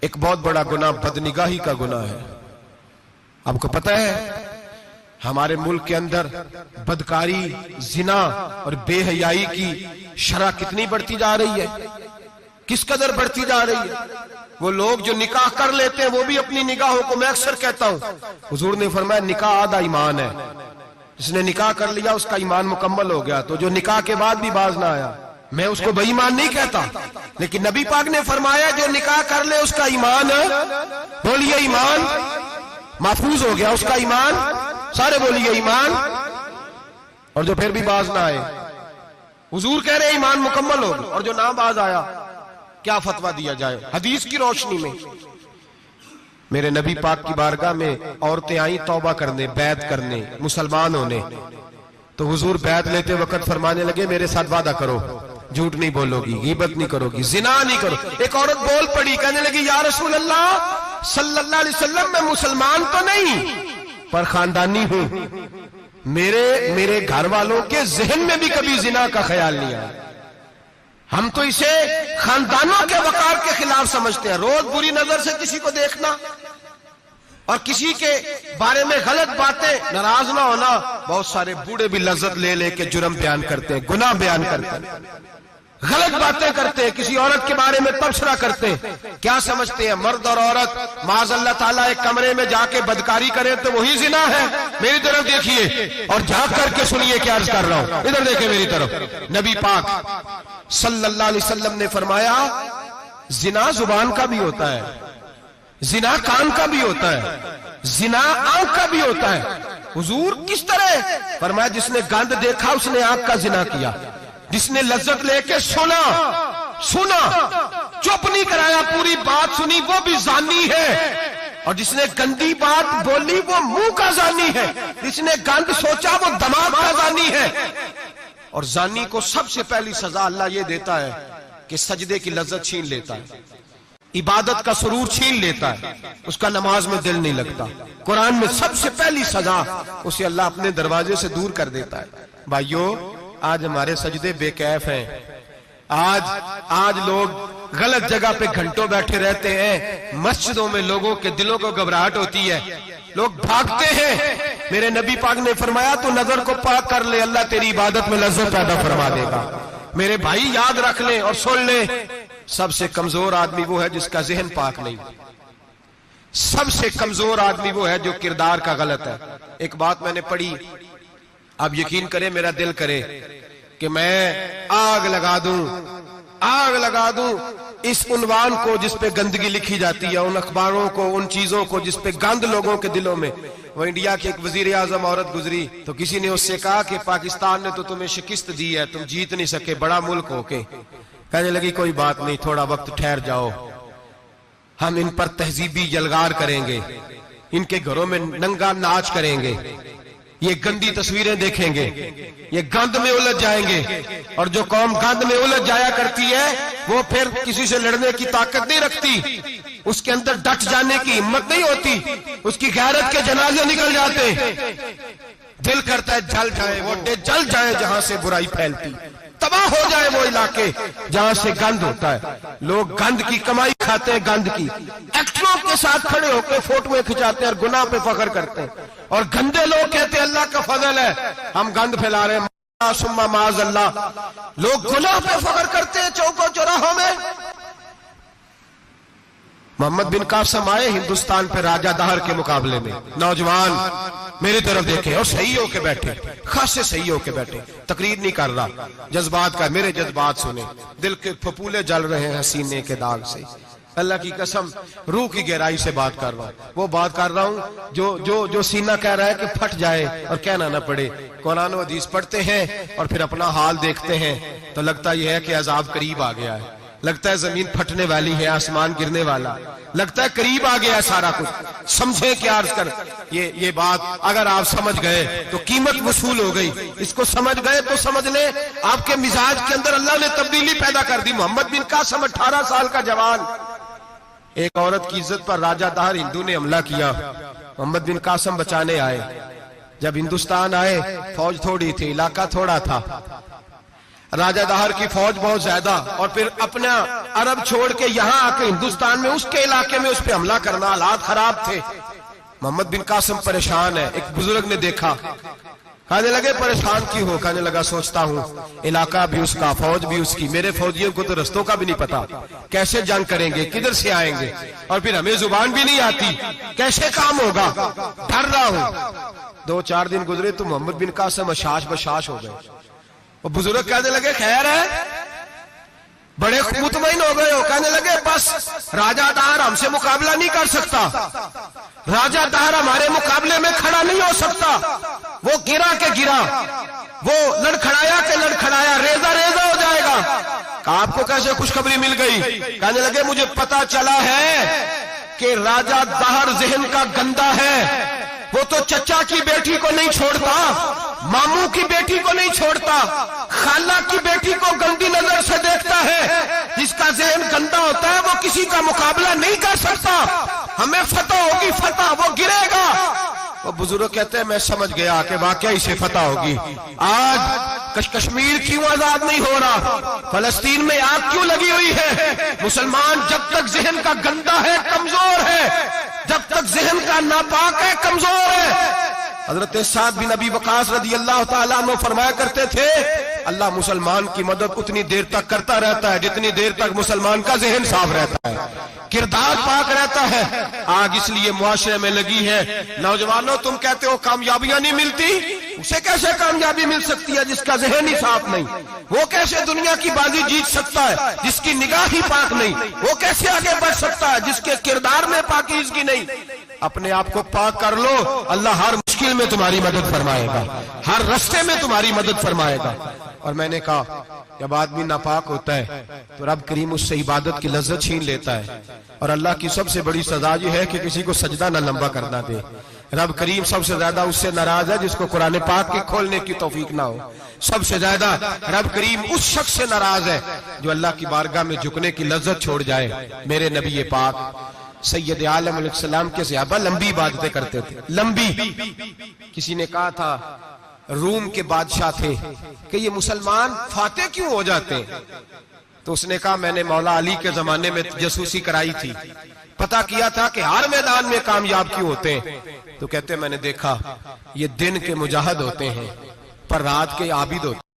ایک بہت بڑا گناہ بدنگاہی کا گناہ ہے. آپ کو پتہ ہے ہمارے ملک کے اندر بدکاری، زنا اور بے حیائی کی شرح کتنی بڑھتی جا رہی ہے، کس قدر بڑھتی جا رہی ہے. وہ لوگ جو نکاح کر لیتے ہیں وہ بھی اپنی نگاہوں کو، میں اکثر کہتا ہوں، حضور نے فرمایا نکاح آدھا ایمان ہے. جس نے نکاح کر لیا اس کا ایمان مکمل ہو گیا. تو جو نکاح کے بعد بھی باز نہ آیا، میں اس کو بے ایمان نہیں کہتا، لیکن نبی پاک نے فرمایا جو نکاح کر لے اس کا ایمان، بولیے ایمان محفوظ ہو گیا، اس کا ایمان، سارے بولیے ایمان. اور جو پھر بھی باز نہ آئے، حضور کہہ رہے ایمان مکمل ہو گیا. اور جو نہ باز آیا کیا فتویٰ دیا جائے حدیث کی روشنی میں؟ میرے نبی پاک کی بارگاہ میں عورتیں آئیں توبہ کرنے، بیعت کرنے، مسلمان ہونے. تو حضور بیعت لیتے وقت فرمانے لگے میرے ساتھ وعدہ کرو، جھوٹ نہیں بولو گی، غیبت نہیں کرو گی، زنا نہیں کرو. ایک عورت بول پڑی، کہنے لگی یا رسول اللہ صلی اللہ علیہ وسلم میں مسلمان تو نہیں پر خاندانی ہوں، میرے گھر والوں کے ذہن میں بھی کبھی زنا کا خیال نہیں آیا. ہم تو اسے خاندانوں کے وقار کے خلاف سمجھتے ہیں. روز بری نظر سے کسی کو دیکھنا اور کسی کے بارے میں غلط باتیں، ناراض نہ ہونا. بہت سارے بوڑھے بھی لذت لے لے کے جرم بیان کرتے ہیں، گناہ بیان کرتے ہیں، غلط باتیں کرتے ہیں، کسی عورت کے بارے میں تبصرہ کرتے ہیں. کیا سمجھتے ہیں مرد اور عورت معاذ اللہ تعالیٰ ایک کمرے میں جا کے بدکاری کرے تو وہی زنا ہے؟ میری طرف دیکھیے اور جھانک کر کے سنیے کیا عرض کر رہا ہوں، ادھر دیکھیں میری طرف. نبی پاک صلی اللہ علیہ وسلم نے فرمایا زنا زبان کا بھی ہوتا ہے، زنا کان کا بھی ہوتا ہے، زنا آنکھ کا بھی ہوتا ہے. حضور کس طرح فرمایا جس نے گند دیکھا اس نے آنکھ کا زنا کیا، جس نے لذت لے کے سنا چپ نہیں کرایا، پوری بات سنی، وہ بھی زانی ہے. اور جس نے گندی بات بولی وہ منہ کا زانی ہے، جس نے گند سوچا وہ دماغ کا زانی ہے. اور زانی کو سب سے پہلی سزا اللہ یہ دیتا ہے کہ سجدے کی لذت چھین لیتا ہے، عبادت کا سرور چھین لیتا ہے، اس کا نماز میں دل نہیں لگتا. قرآن میں سب سے پہلی سزا اسے اللہ اپنے دروازے سے دور کر دیتا ہے. بھائیو آج ہمارے سجدے بے کیف ہیں، آج لوگ غلط جگہ پہ گھنٹوں بیٹھے رہتے ہیں. مسجدوں میں لوگوں کے دلوں کو گھبراہٹ ہوتی ہے، لوگ بھاگتے ہیں. میرے نبی پاک نے فرمایا تو نظر کو پاک کر لے، اللہ تیری عبادت میں لذت پیدا فرما دے گا. میرے بھائی یاد رکھ لیں اور سن لیں، سب سے کمزور آدمی وہ ہے جس کا ذہن پاک نہیں. سب سے کمزور آدمی وہ ہے جو کردار کا غلط ہے. ایک بات میں نے پڑھی، آپ یقین کریں میرا دل کرے کہ میں آگ لگا دوں اس عنوان کو جس پہ گندگی لکھی جاتی ہے، ان اخباروں کو، ان چیزوں کو جس پہ گند لوگوں کے دلوں میں. وہ انڈیا کی ایک وزیر اعظم عورت گزری تو کسی نے اس سے کہا کہ پاکستان نے تو تمہیں شکست دی ہے، تم جیت نہیں سکے بڑا ملک ہو کے. کہنے لگی کوئی بات نہیں، تھوڑا وقت ٹھہر جاؤ، ہم ان پر تہذیبی یلغار کریں گے، ان کے گھروں میں ننگا ناچ کریں گے، یہ گندی تصویریں دیکھیں گے، یہ گند میں الجھ جائیں گے. اور جو قوم گند میں الجھ جایا کرتی ہے وہ پھر کسی سے لڑنے کی طاقت نہیں رکھتی، اس کے اندر ڈٹ جانے کی ہمت نہیں ہوتی، اس کی غیرت کے جنازے نکل جاتے. دل کرتا ہے جل جائے وہ جل جائے جہاں سے برائی پھیلتی، تباہ ہو جائے وہ علاقے جہاں سے گند ہوتا ہے. لوگ گند کی کمائی کھاتے ہیں، گند کی ایکٹروں کے ساتھ کھڑے ہو کے فوٹویں کھچاتے ہیں اور گناہ پہ فخر کرتے ہیں. اور گندے لوگ کہتے ہیں اللہ کا فضل ہے ہم گند پھیلا رہے ہیں، ثم معاذ اللہ. لوگ گناہ پہ فخر کرتے ہیں چوکوں چوراہوں میں. محمد بن قاسم آئے ہندوستان پہ راجہ دہر کے مقابلے میں، نوجوان میری طرف دیکھیں اور صحیح ہو کے بیٹھے، خاصے صحیح ہو کے بیٹھے، تقریر نہیں کر رہا، جذبات کا. میرے جذبات سنیں، دل کے پھپولے جل رہے ہیں سینے کے داغ سے. اللہ کی قسم روح کی گہرائی سے بات کر رہا ہوں، وہ بات کر رہا ہوں جو سینہ کہہ رہا ہے کہ پھٹ جائے اور کہنا نہ پڑے. قرآن و حدیث پڑھتے ہیں اور پھر اپنا حال دیکھتے ہیں تو لگتا یہ ہے کہ عذاب قریب آ گیا ہے، لگتا ہے زمین پھٹنے والی ہے، آسمان گرنے والا، لگتا ہے قریب آ گیا ہے سارا کچھ. سمجھے کیا عرض کر یہ بات اگر آپ سمجھ گئے تو قیمت وصول ہو گئی. اس کو سمجھ گئے تو سمجھ لیں آپ کے مزاج کے اندر اللہ نے تبدیلی پیدا کر دی. محمد بن قاسم 18 سال کا جوان، ایک عورت کی عزت پر راجہ دہر ہندو نے حملہ کیا، محمد بن قاسم بچانے آئے. جب ہندوستان آئے فوج تھوڑی تھی، علاقہ تھوڑا تھا، راجہ دہر کی فوج بہت زیادہ، اور پھر اپنا عرب چھوڑ کے یہاں آ کے ہندوستان میں اس کے علاقے میں اس پہ حملہ کرنا، حالات خراب تھے۔ محمد بن قاسم پریشان ہے۔ ایک بزرگ نے دیکھا، کہنے لگے پریشان کیوں ہو؟ کہنے لگا سوچتا ہوں علاقہ بھی اس کا، فوج بھی اس کی، میرے فوجیوں کو تو رستوں کا بھی نہیں پتا، کیسے جنگ کریں گے، کدھر سے آئیں گے، اور پھر ہمیں زبان بھی نہیں آتی، کیسے کام ہوگا، ڈر رہا ہوں۔ 2-4 دن گزرے تو محمد بن قاسم اشاش بشاش ہو گئے۔ وہ بزرگ کہنے لگے خیر ہے، بڑے مطمئن ہو گئے ہو؟ کہنے لگے بس راجہ دہر ہم سے مقابلہ نہیں کر سکتا، راجہ دہر ہمارے مقابلے میں کھڑا نہیں ہو سکتا، وہ گرا کے گرا، وہ لڑکھڑایا کے لڑکھڑایا، ریزہ ریزہ ہو جائے گا۔ کہا آپ کو کیسے خوشخبری مل گئی؟ کہنے لگے مجھے پتا چلا ہے کہ راجہ دہر ذہن کا گندا ہے، وہ تو چچا کی بیٹی کو نہیں چھوڑتا، ماموں کی بیٹی کو نہیں چھوڑتا، خالہ کی بیٹی کو گندی نظر سے دیکھتا ہے۔ جس کا ذہن گندا ہوتا ہے وہ کسی کا مقابلہ نہیں کر سکتا، ہمیں فتح ہوگی، فتح، وہ گرے گا۔ وہ بزرگ کہتے ہیں میں سمجھ گیا کہ واقعی سے فتح ہوگی۔ آج کشمیر کیوں آزاد نہیں ہو رہا، فلسطین میں آگ کیوں لگی ہوئی ہے؟ مسلمان جب تک ذہن کا گندا ہے کمزور ہے، جب تک ذہن کا ناپاک ہے کمزور ہے۔ حضرت سعد بن ابی وقاص رضی اللہ تعالیٰ عنہ فرمایا کرتے تھے اللہ مسلمان کی مدد اتنی دیر تک کرتا رہتا ہے جتنی دیر تک مسلمان کا ذہن صاف رہتا ہے، کردار پاک رہتا ہے۔ آگ اس لیے معاشرے میں لگی ہے۔ نوجوانوں تم کہتے ہو کامیابیاں نہیں ملتی، اسے کیسے کامیابی مل سکتی ہے جس کا ذہن ہی صاف نہیں؟ وہ کیسے دنیا کی بازی جیت سکتا ہے جس کی نگاہ ہی پاک نہیں؟ وہ کیسے آگے بڑھ سکتا ہے جس کے کردار میں پاکیزگی نہیں؟ اپنے آپ کو پاک کر لو، اللہ ہر مشکل میں تمہاری مدد فرمائے گا، ہر رستے میں تمہاری مدد فرمائے گا۔ اور میں نے کہا جب آدمی ناپاک ہوتا ہے تو رب کریم اس سے عبادت کی لذت چھین لیتا ہے، اور اللہ کی سب سے بڑی سزا یہ ہے کہ کسی کو سجدہ نہ لمبا کرنا دے۔ رب کریم سب سے زیادہ اس سے ناراض ہے جس کو قرآن پاک کے کھولنے کی توفیق نہ ہو۔ سب سے زیادہ رب کریم اس شخص سے ناراض ہے جو اللہ کی بارگاہ میں جھکنے کی لذت چھوڑ جائے۔ میرے نبی پاک سید عالم علیہ السلام کے صحابہ لمبی عبادتیں کرتے تھے، لمبی۔ کسی نے کہا تھا روم کے بادشاہ تھے کہ یہ مسلمان فاتح کیوں ہو جاتے ہیں؟ تو اس نے کہا میں نے مولا علی کے زمانے میں جاسوسی کرائی تھی، پتا کیا تھا کہ ہر میدان میں کامیاب کیوں ہوتے ہیں۔ تو کہتے میں نے دیکھا یہ دن کے مجاہد ہوتے ہیں پر رات کے عابد ہوتے ہیں۔